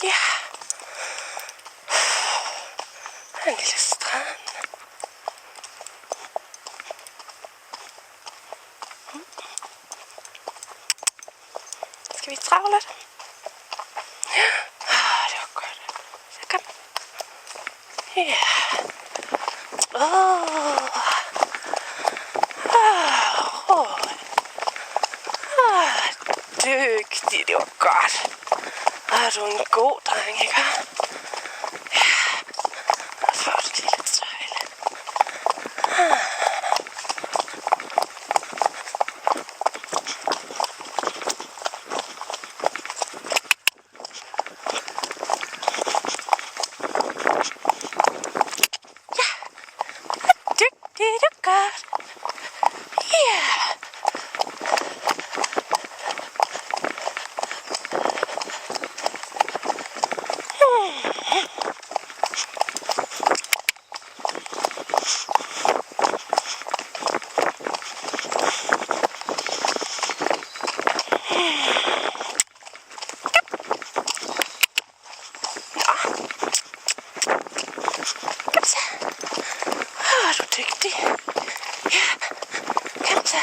Ja. En lille strand. Skal vi travle lidt? Det var godt. Så kom. Ja. Dygtig, det var godt. Du er en god dreng, ikke? Ja. Og får du det lidt søjle. Dygtig, det er godt. Ja. Kom så. Du er dygtig. Ja, kom så.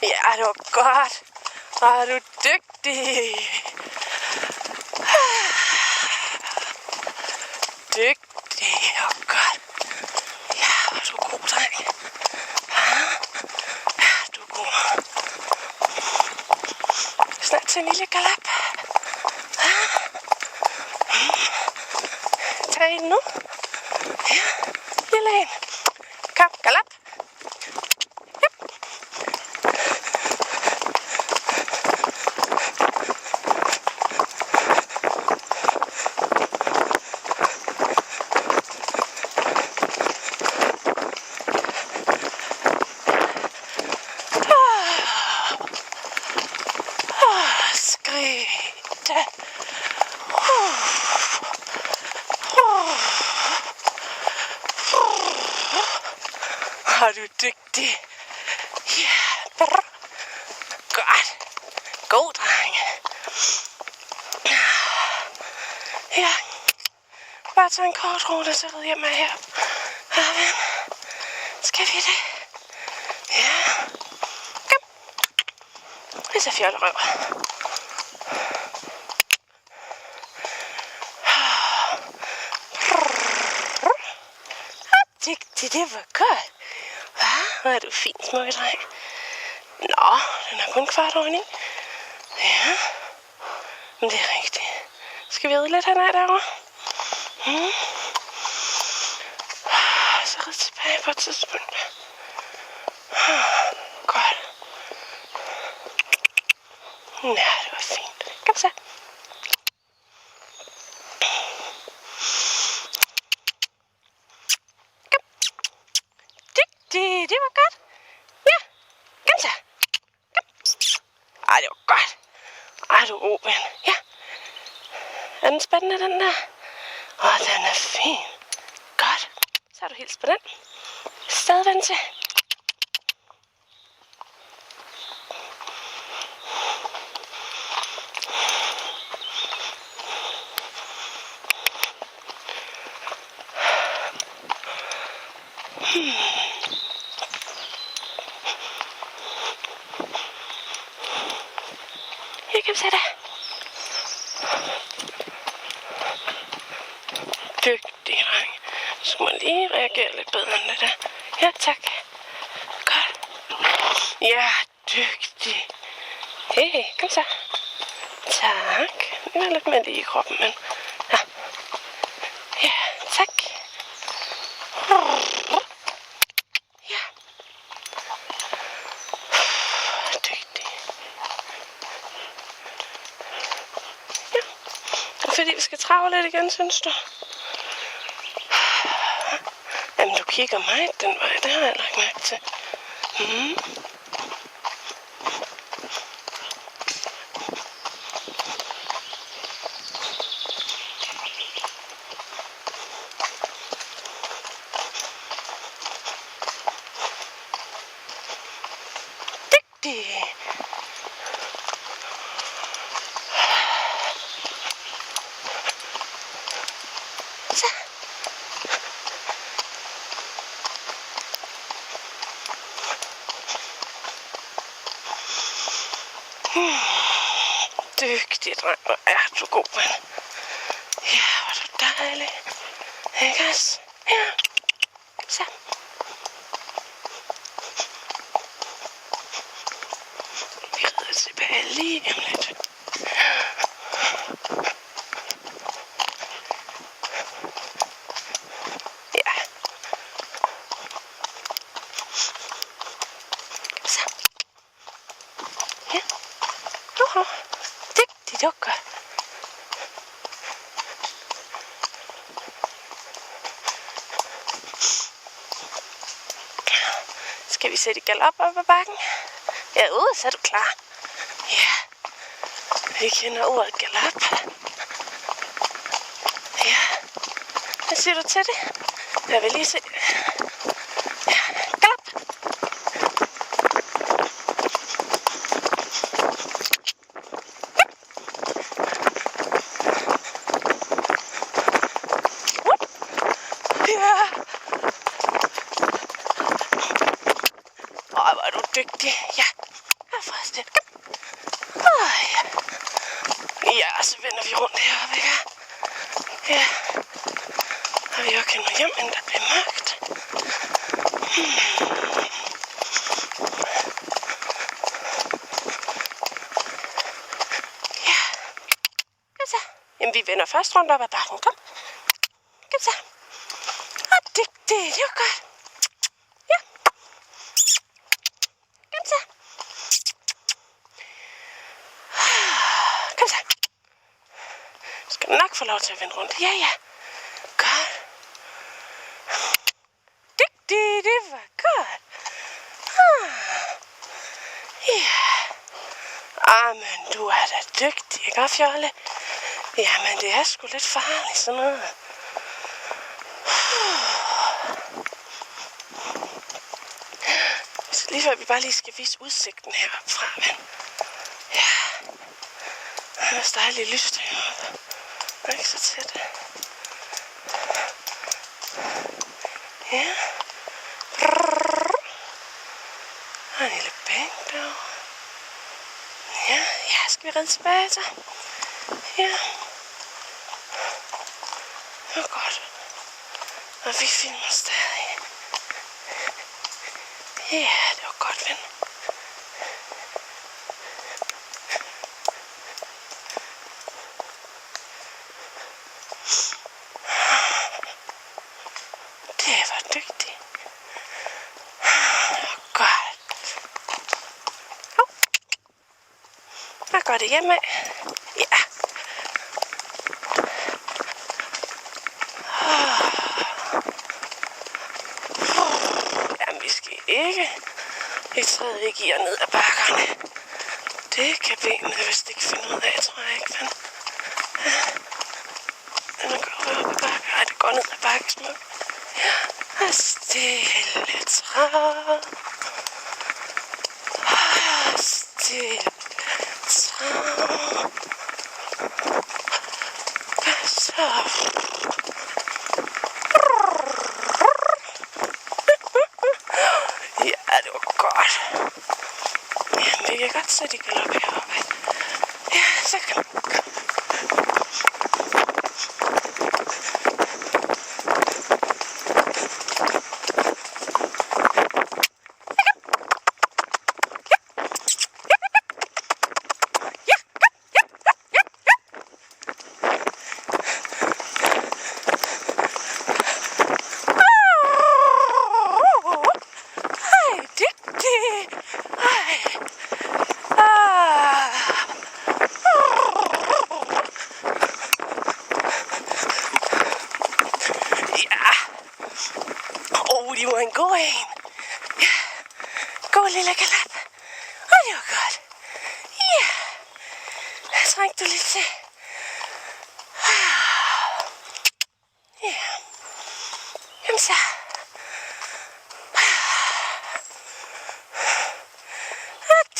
Ja, det var godt. Er du dygtig. Dygtig og godt. Ja, hvor er du god, dreng. Ja, du er god. Snart til en lille galop. Tag en nu. Ja, lille en. Kom, galop. Skridt. Er du dygtig? Ja. Godt. God dreng. Ja. Bare tage en kort rute, så rid jeg mig her. Skal vi det? Ja. Kom. Det er så fjollerøv. Dygtig, det var godt. Hvor er du fint, smukke dreng. Nå, den er kun kvart over 9. Ja, men det er rigtigt. Skal vi ride lidt hernede derovre? Så rid tilbage på et tidspunkt. Godt. Ja, det var fint. Kom så. Det var godt. Ja, kom så. Kom. Det var godt. Du er god, ven. Ja. Er den spændende, den der? Den er fin. Godt. Så har du hilst på den. Stadig til. Her kan vi sætte. Dygtig, dreng. Så må lige reagere lidt bedre end det der. Ja, tak. Godt. Ja, dygtig. Hey, kom så. Tak. Den er lidt med i kroppen, men ja. Ja, tak. Ja. Dygtig. Ja. Fordi vi skal travle lidt igen, synes du? Jamen, du kigger meget den vej. Det har jeg lagt mærke til. Dygtig. Så. Dygtig dreng, hvor er du god, mand. Ja, hvor er du dejlig. Ikke også? Ja. Så. Vi rider tilbage lige om lidt. Ja. Så. Ja. Dygtig dukker. Skal vi sætte i galop op ad bakken? Ja, så er du klar. Ja, vi kender ordet galop. Ja, hvad siger du til det? Jeg vil lige se. Ja, galop. Ja. Hvor er du dygtig. Ja, herfra sted. Ja. Ja, så vender vi rundt heroppe, ikke? Ja. Og vi også nå hjem, inden der bliver mørkt. Ja. Kom så. Jamen, vi vender først rundt op ad bakken. Kom. Kom så. Dygtig. Det var godt. Ja. Kom så. Kom så. Skal du nok få lov til at vende rundt? Ja, ja. Godt. Dygtig, det var godt. Ja. Men du er da dygtig, ikke, Fjolle? Jamen, det er sgu lidt farligt, sådan noget. Så lige før vi bare lige skal vise udsigten heroppe fra, men ja, der er så dejligt lyst heroppe. Det er ikke så tæt. Ja. Og en lille bænk derovre. Ja, skal vi ride tilbage så? Ja. Det var godt. Og vi filmer stadig. Ja, det var godt, ven. Det var dygtigt. Det var godt. Hvad går det hjemme? Ja. Jamen, vi skal ikke. Vi træder ikke i og ned ad bakkerne. Det kan benene vist ikke finde ud af, tror jeg ikke, men... Den går op ad bakken. Ej, det går ned ad bakken smukt. Ja, og stille træd. Stille træd. Hvad så? Ja, det var godt. Jamen, vi kan godt sætte i galop heroppe. Ja, så kan de var en god en. Ja, god lille galop. Og det var godt. Ja, trængte du lidt til. Ja, jamen så.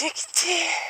Dygtig.